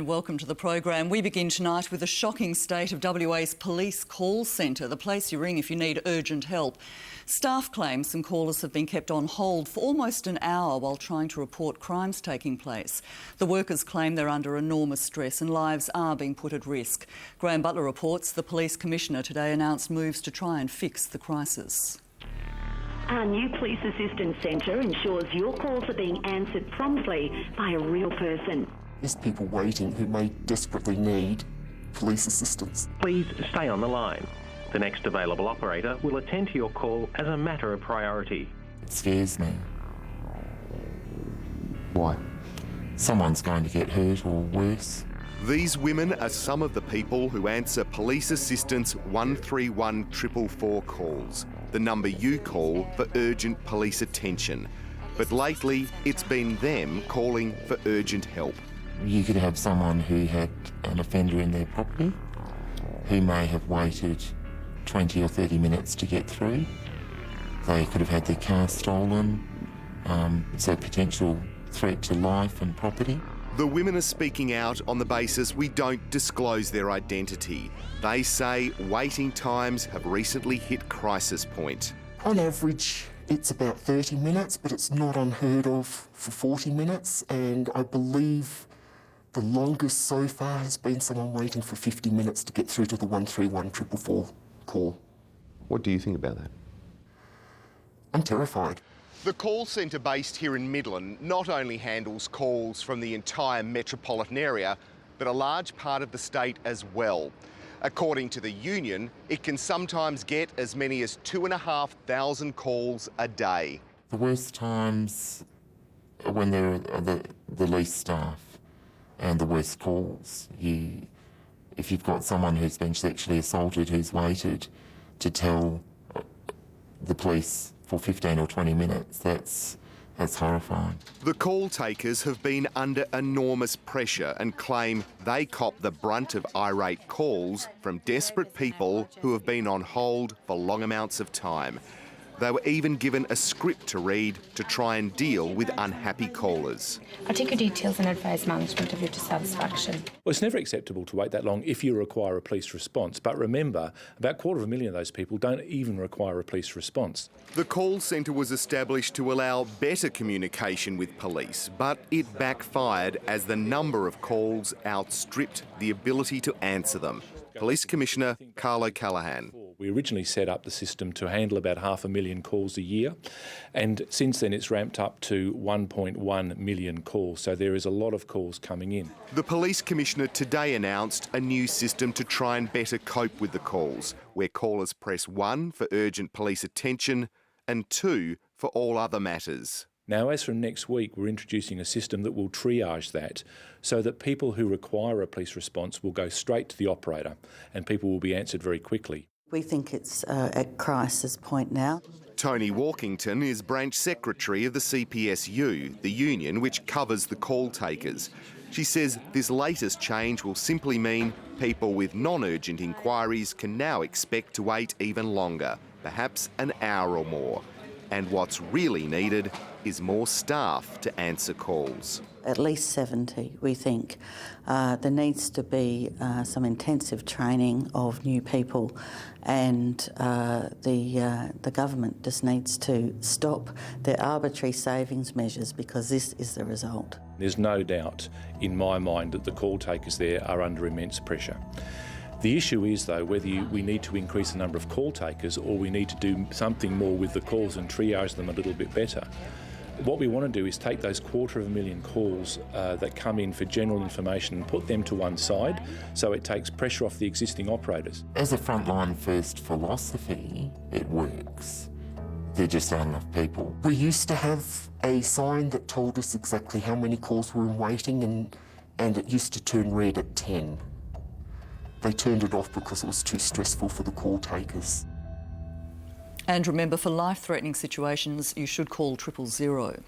Welcome to the program. We begin tonight with a shocking state of WA's police call centre, the place you ring if you need urgent help. Staff claim some callers have been kept on hold for almost an hour while trying to report crimes taking place. The workers claim they're under enormous stress and lives are being put at risk. Grahame Butler reports the Police Commissioner today announced moves to try and fix the crisis. Our new Police Assistance Centre ensures your calls are being answered promptly by a real person. There's people waiting who may desperately need police assistance. Please stay on the line. The next available operator will attend to your call as a matter of priority. It scares me. Why? Someone's going to get hurt or worse. These women are some of the people who answer Police Assistance 131 444 calls, the number you call for urgent police attention. But lately, it's been them calling for urgent help. You could have someone who had an offender in their property who may have waited 20 or 30 minutes to get through. They could have had their car stolen, so potential threat to life and property. The women are speaking out on the basis we don't disclose their identity. They say waiting times have recently hit crisis point. On average, it's about 30 minutes, but it's not unheard of for 40 minutes, and I believe the longest so far has been someone waiting for 50 minutes to get through to the 131 444 call. What do you think about that? I'm terrified. The call centre based here in Midland not only handles calls from the entire metropolitan area, but a large part of the state as well. According to the union, it can sometimes get as many as 2,500 calls a day. The worst times are when there are the least staff and the worst calls. If you've got someone who's been sexually assaulted who's waited to tell the police for 15 or 20 minutes, that's horrifying. The call takers have been under enormous pressure and claim they cop the brunt of irate calls from desperate people who have been on hold for long amounts of time. They were even given a script to read to try and deal with unhappy callers. I'll take your details and advise management of your dissatisfaction. Well, it's never acceptable to wait that long if you require a police response. But remember, about 250,000 of those people don't even require a police response. The call centre was established to allow better communication with police, but it backfired as the number of calls outstripped the ability to answer them. Police Commissioner Carl O'Callaghan. We originally set up the system to handle about 500,000 calls a year, and since then it's ramped up to 1.1 million calls, so there is a lot of calls coming in. The Police Commissioner today announced a new system to try and better cope with the calls, where callers press 1 for urgent police attention and 2 for all other matters. Now, as from next week, we're introducing a system that will triage that so that people who require a police response will go straight to the operator and people will be answered very quickly. We think it's at crisis point now. Toni Walkington is branch secretary of the CPSU, the union which covers the call takers. She says this latest change will simply mean people with non-urgent inquiries can now expect to wait even longer, perhaps an hour or more. And what's really needed is more staff to answer calls. At least 70, we think. There needs to be some intensive training of new people, and the government just needs to stop their arbitrary savings measures, because this is the result. There's no doubt in my mind that the call takers there are under immense pressure. The issue is, though, whether we need to increase the number of call takers or we need to do something more with the calls and triage them a little bit better. What we want to do is take those 250,000 calls that come in for general information and put them to one side so it takes pressure off the existing operators. As a frontline first philosophy, it works. There just aren't enough people. We used to have a sign that told us exactly how many calls were in waiting, and it used to turn red at 10. They turned it off because it was too stressful for the call takers. And remember, for life-threatening situations, you should call 000.